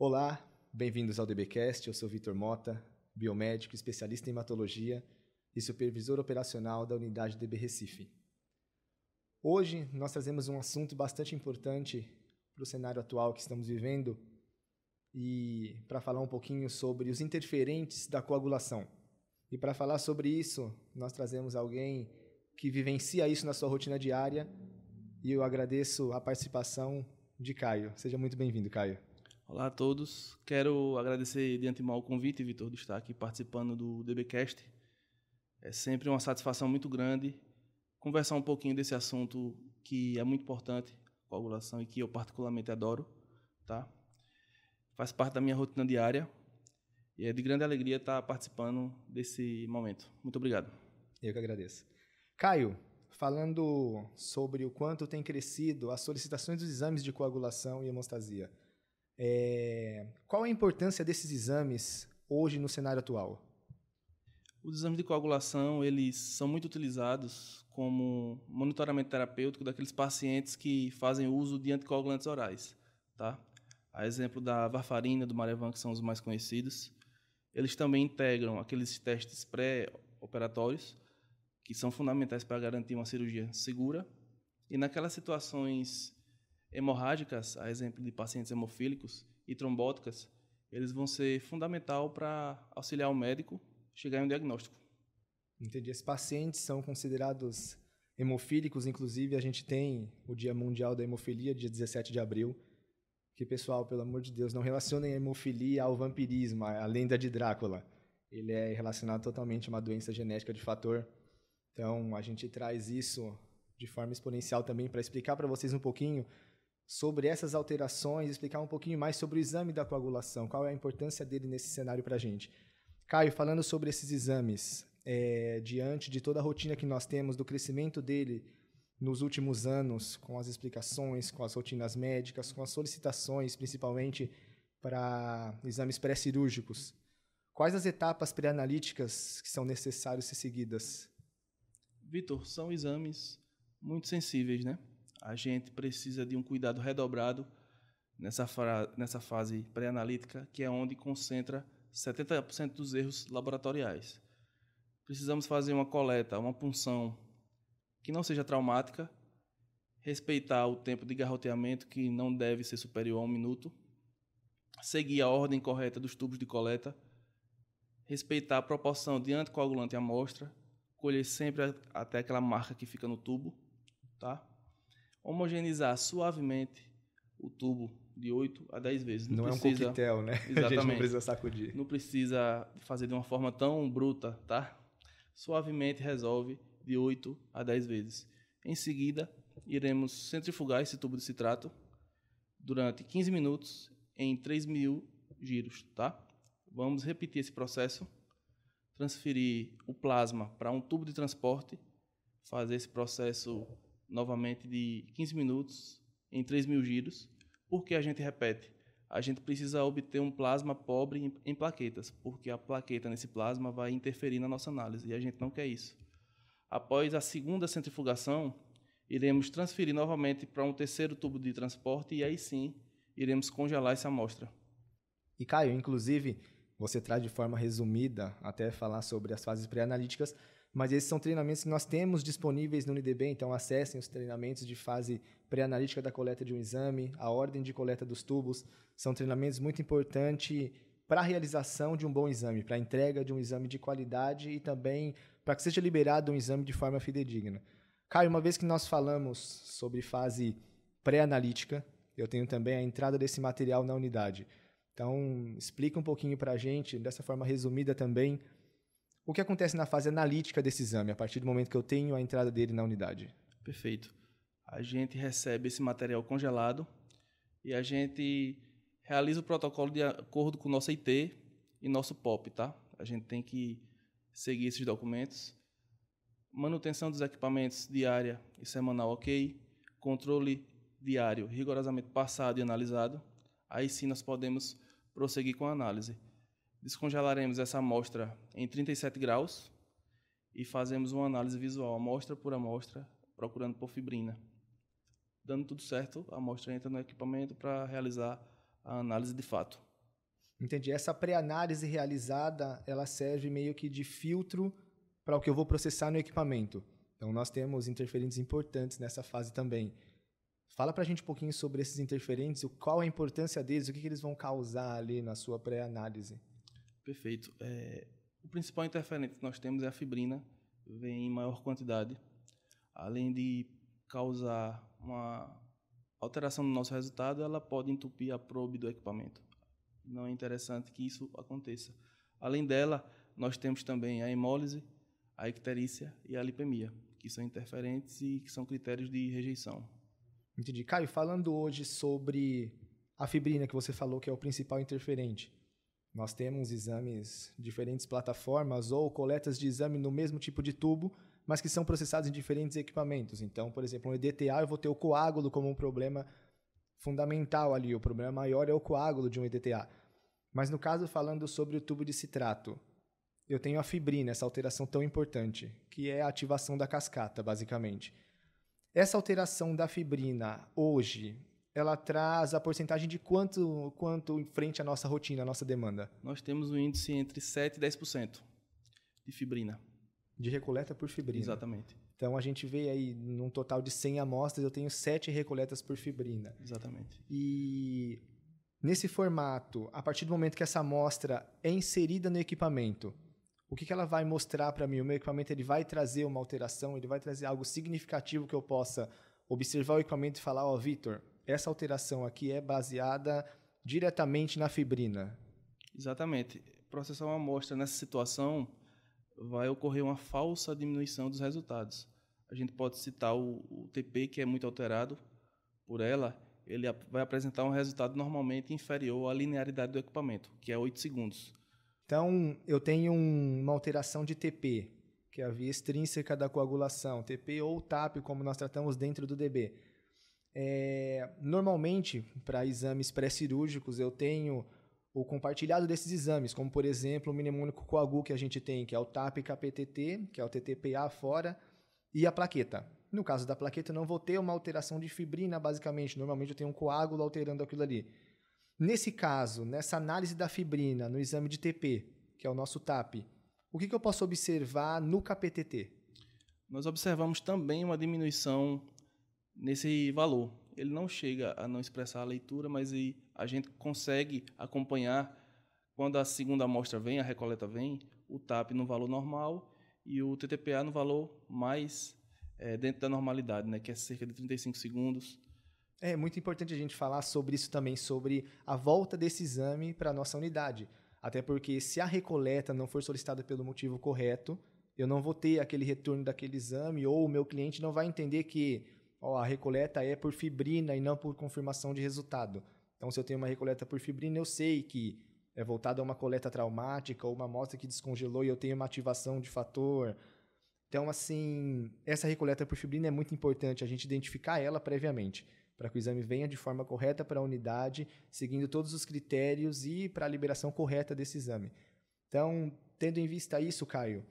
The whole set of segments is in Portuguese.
Olá, bem-vindos ao DBcast. Eu sou Vitor Mota, biomédico, especialista em hematologia e supervisor operacional da unidade DB Recife. Hoje nós trazemos um assunto bastante importante para o cenário atual que estamos vivendo e para falar um pouquinho sobre os interferentes da coagulação. E para falar sobre isso, nós trazemos alguém que vivencia isso na sua rotina diária e eu agradeço a participação de Caio. Seja muito bem-vindo, Caio. Olá a todos. Quero agradecer de antemão o convite, Vitor, de estar aqui participando do DBcast. É sempre uma satisfação muito grande conversar um pouquinho desse assunto que é muito importante, coagulação, e que eu particularmente adoro, tá? Faz parte da minha rotina diária e é de grande alegria estar participando desse momento. Muito obrigado. Eu que agradeço. Caio, falando sobre o quanto tem crescido as solicitações dos exames de coagulação e hemostasia, qual a importância desses exames hoje no cenário atual? Os exames de coagulação, eles são muito utilizados como monitoramento terapêutico daqueles pacientes que fazem uso de anticoagulantes orais, tá? A exemplo da varfarina, do Marevan, que são os mais conhecidos. Eles também integram aqueles testes pré-operatórios, que são fundamentais para garantir uma cirurgia segura. E naquelas situações hemorrágicas, a exemplo de pacientes hemofílicos e trombóticas, eles vão ser fundamental para auxiliar o médico a chegar em um diagnóstico. Entendi. Esses pacientes são considerados hemofílicos, inclusive a gente tem o Dia Mundial da Hemofilia, dia 17 de abril, que, pessoal, pelo amor de Deus, não relacionem a hemofilia ao vampirismo, a lenda de Drácula. Ele é relacionado totalmente a uma doença genética de fator. Então, a gente traz isso de forma exponencial também para explicar para vocês um pouquinho sobre essas alterações, explicar um pouquinho mais sobre o exame da coagulação, qual é a importância dele nesse cenário para a gente. Caio, falando sobre esses exames, diante de toda a rotina que nós temos, do crescimento dele nos últimos anos, com as explicações, com as rotinas médicas, com as solicitações, principalmente para exames pré-cirúrgicos, quais as etapas pré-analíticas que são necessárias ser seguidas? Vitor, são exames muito sensíveis, né? A gente precisa de um cuidado redobrado nessa fase pré-analítica, que é onde concentra 70% dos erros laboratoriais. Precisamos fazer uma coleta, uma punção que não seja traumática, respeitar o tempo de garroteamento, que não deve ser superior a 1 minuto, seguir a ordem correta dos tubos de coleta, respeitar a proporção de anticoagulante à amostra, colher sempre até aquela marca que fica no tubo, tá? Homogeneizar suavemente o tubo de 8 a 10 vezes. Não precisa... é um coquetel, né? Exatamente. A gente não precisa sacudir. Não precisa fazer de uma forma tão bruta, tá? Suavemente resolve de 8 a 10 vezes. Em seguida, iremos centrifugar esse tubo de citrato durante 15 minutos em 3.000 giros, tá? Vamos repetir esse processo, transferir o plasma para um tubo de transporte, fazer esse processo novamente de 15 minutos em 3.000 giros. Por que a gente repete? A gente precisa obter um plasma pobre em plaquetas, porque a plaqueta nesse plasma vai interferir na nossa análise e a gente não quer isso. Após a segunda centrifugação, iremos transferir novamente para um terceiro tubo de transporte e aí sim iremos congelar essa amostra. E Caio, inclusive, você traz de forma resumida até falar sobre as fases pré-analíticas, mas esses são treinamentos que nós temos disponíveis no UniDB, então acessem os treinamentos de fase pré-analítica da coleta de um exame, a ordem de coleta dos tubos, são treinamentos muito importantes para a realização de um bom exame, para a entrega de um exame de qualidade e também para que seja liberado um exame de forma fidedigna. Caio, uma vez que nós falamos sobre fase pré-analítica, eu tenho também a entrada desse material na unidade. Então, explica um pouquinho para a gente, dessa forma resumida também, o que acontece na fase analítica desse exame, a partir do momento que eu tenho a entrada dele na unidade. Perfeito. A gente recebe esse material congelado e a gente realiza o protocolo de acordo com o nosso IT e nosso POP, tá? A gente tem que seguir esses documentos. Manutenção dos equipamentos diária e semanal ok. Controle diário rigorosamente passado e analisado. Aí sim nós podemos prosseguir com a análise. Descongelaremos essa amostra em 37 graus e fazemos uma análise visual, amostra por amostra, procurando por fibrina. Dando tudo certo, a amostra entra no equipamento para realizar a análise de fato. Entendi. Essa pré-análise realizada, ela serve meio que de filtro para o que eu vou processar no equipamento. Então, nós temos interferentes importantes nessa fase também. Fala para a gente um pouquinho sobre esses interferentes, qual a importância deles, o que eles vão causar ali na sua pré-análise. Perfeito. O principal interferente que nós temos é a fibrina, vem em maior quantidade, além de causar uma alteração no nosso resultado, ela pode entupir a probe do equipamento. Não é interessante que isso aconteça. Além dela, nós temos também a hemólise, a icterícia e a lipemia, que são interferentes e que são critérios de rejeição. Entendi. Caio, falando hoje sobre a fibrina, que você falou que é o principal interferente, nós temos exames, diferentes plataformas ou coletas de exame no mesmo tipo de tubo, mas que são processados em diferentes equipamentos. Então, por exemplo, um EDTA, eu vou ter o coágulo como um problema fundamental ali. O problema maior é o coágulo de um EDTA. Mas no caso, falando sobre o tubo de citrato, eu tenho a fibrina, essa alteração tão importante, que é a ativação da cascata, basicamente. Essa alteração da fibrina, hoje, ela traz a porcentagem de quanto em frente à nossa rotina, à nossa demanda? Nós temos um índice entre 7% e 10% de fibrina. De recoleta por fibrina. Exatamente. Então, a gente vê aí, num total de 100 amostras, eu tenho 7 recoletas por fibrina. Exatamente. E nesse formato, a partir do momento que essa amostra é inserida no equipamento, o que ela vai mostrar para mim? O meu equipamento ele vai trazer uma alteração, ele vai trazer algo significativo que eu possa observar o equipamento e falar, ó, Vitor, essa alteração aqui é baseada diretamente na fibrina. Exatamente. Processar uma amostra nessa situação vai ocorrer uma falsa diminuição dos resultados. A gente pode citar o TP, que é muito alterado por ela, ele vai apresentar um resultado normalmente inferior à linearidade do equipamento, que é 8 segundos. Então, eu tenho uma alteração de TP, que é a via extrínseca da coagulação, TP ou TAP, como nós tratamos dentro do DB. Normalmente, para exames pré-cirúrgicos, eu tenho o compartilhado desses exames, como, por exemplo, o mnemônico coagu que a gente tem, que é o TAP-KPTT, que é o TTPA fora, e a plaqueta. No caso da plaqueta, eu não vou ter uma alteração de fibrina, basicamente. Normalmente, eu tenho um coágulo alterando aquilo ali. Nesse caso, nessa análise da fibrina, no exame de TP, que é o nosso TAP, o que eu posso observar no KPTT? Nós observamos também uma diminuição nesse valor. Ele não chega a não expressar a leitura, mas a gente consegue acompanhar quando a segunda amostra vem, a recoleta vem, o TAP no valor normal e o TTPA no valor mais dentro da normalidade, né, que é cerca de 35 segundos. É muito importante a gente falar sobre isso também, sobre a volta desse exame para a nossa unidade. Até porque se a recoleta não for solicitada pelo motivo correto, eu não vou ter aquele retorno daquele exame, ou o meu cliente não vai entender que a recoleta é por fibrina e não por confirmação de resultado. Então, se eu tenho uma recoleta por fibrina, eu sei que é voltada a uma coleta traumática ou uma amostra que descongelou e eu tenho uma ativação de fator. Então, assim, essa recoleta por fibrina é muito importante a gente identificar ela previamente, para que o exame venha de forma correta para a unidade, seguindo todos os critérios e para a liberação correta desse exame. Então, tendo em vista isso, Caio,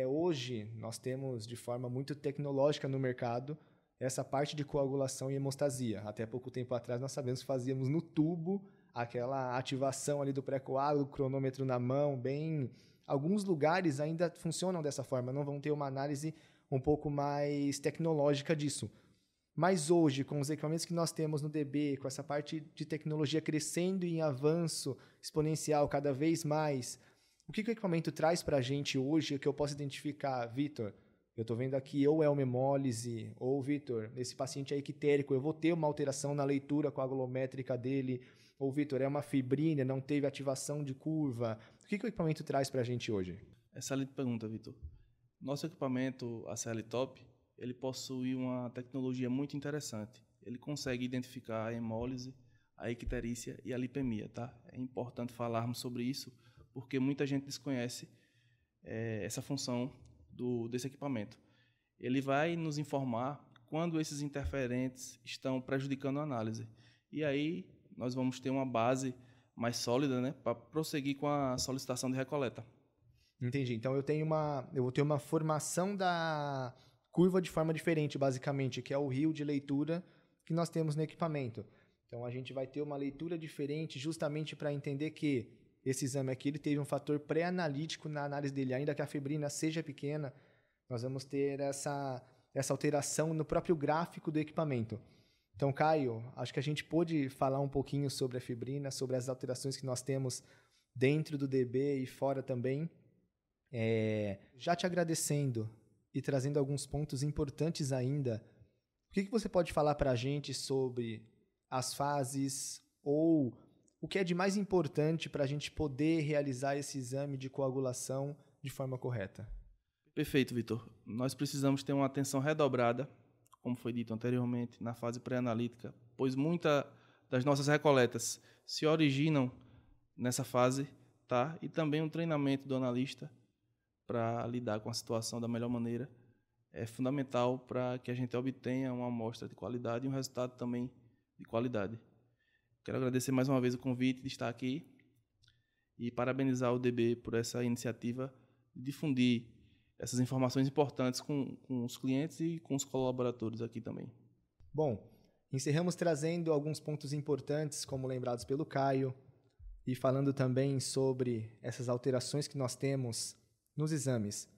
hoje nós temos de forma muito tecnológica no mercado essa parte de coagulação e hemostasia. Até pouco tempo atrás nós sabemos que fazíamos no tubo aquela ativação ali do pré-coágulo, cronômetro na mão, bem... Alguns lugares ainda funcionam dessa forma, não vão ter uma análise um pouco mais tecnológica disso. Mas hoje, com os equipamentos que nós temos no DB, com essa parte de tecnologia crescendo em avanço exponencial cada vez mais, o que o equipamento traz para a gente hoje que eu posso identificar? Vitor, eu estou vendo aqui ou é uma hemólise, ou Vitor, esse paciente é ictérico, eu vou ter uma alteração na leitura coagulométrica dele, ou Vitor, é uma fibrina, não teve ativação de curva. O que o equipamento traz para a gente hoje? Excelente pergunta, Vitor. Nosso equipamento, a CL Top, ele possui uma tecnologia muito interessante. Ele consegue identificar a hemólise, a icterícia e a lipemia, tá? É importante falarmos sobre isso, porque muita gente desconhece essa função desse equipamento. Ele vai nos informar quando esses interferentes estão prejudicando a análise. E aí nós vamos ter uma base mais sólida, né, para prosseguir com a solicitação de recoleta. Entendi. Então eu vou ter uma formação da curva de forma diferente, basicamente, que é o rio de leitura que nós temos no equipamento. Então, a gente vai ter uma leitura diferente justamente para entender que esse exame aqui ele teve um fator pré-analítico na análise dele. Ainda que a fibrina seja pequena, nós vamos ter essa alteração no próprio gráfico do equipamento. Então, Caio, acho que a gente pôde falar um pouquinho sobre a fibrina, sobre as alterações que nós temos dentro do DB e fora também. Já te agradecendo e trazendo alguns pontos importantes ainda, o que você pode falar para a gente sobre as fases ou o que é de mais importante para a gente poder realizar esse exame de coagulação de forma correta? Perfeito, Vitor. Nós precisamos ter uma atenção redobrada, como foi dito anteriormente, na fase pré-analítica, pois muitas das nossas recoletas se originam nessa fase, tá? E também um treinamento do analista para lidar com a situação da melhor maneira é fundamental para que a gente obtenha uma amostra de qualidade e um resultado também de qualidade. Quero agradecer mais uma vez o convite de estar aqui e parabenizar o DB por essa iniciativa de difundir essas informações importantes com os clientes e com os colaboradores aqui também. Bom, encerramos trazendo alguns pontos importantes, como lembrados pelo Caio, e falando também sobre essas alterações que nós temos nos exames.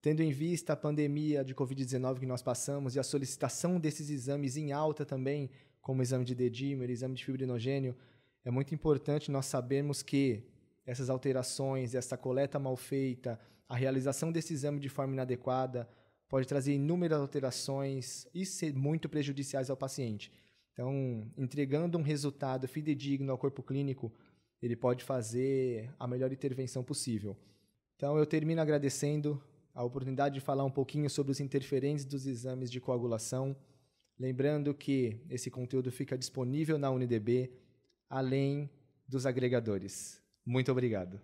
Tendo em vista a pandemia de Covid-19 que nós passamos e a solicitação desses exames em alta também, como o exame de dedímer, exame de fibrinogênio, é muito importante nós sabermos que essas alterações, essa coleta mal feita, a realização desse exame de forma inadequada pode trazer inúmeras alterações e ser muito prejudiciais ao paciente. Então, entregando um resultado fidedigno ao corpo clínico, ele pode fazer a melhor intervenção possível. Então, eu termino agradecendo a oportunidade de falar um pouquinho sobre os interferentes dos exames de coagulação, lembrando que esse conteúdo fica disponível na UniDB, além dos agregadores. Muito obrigado.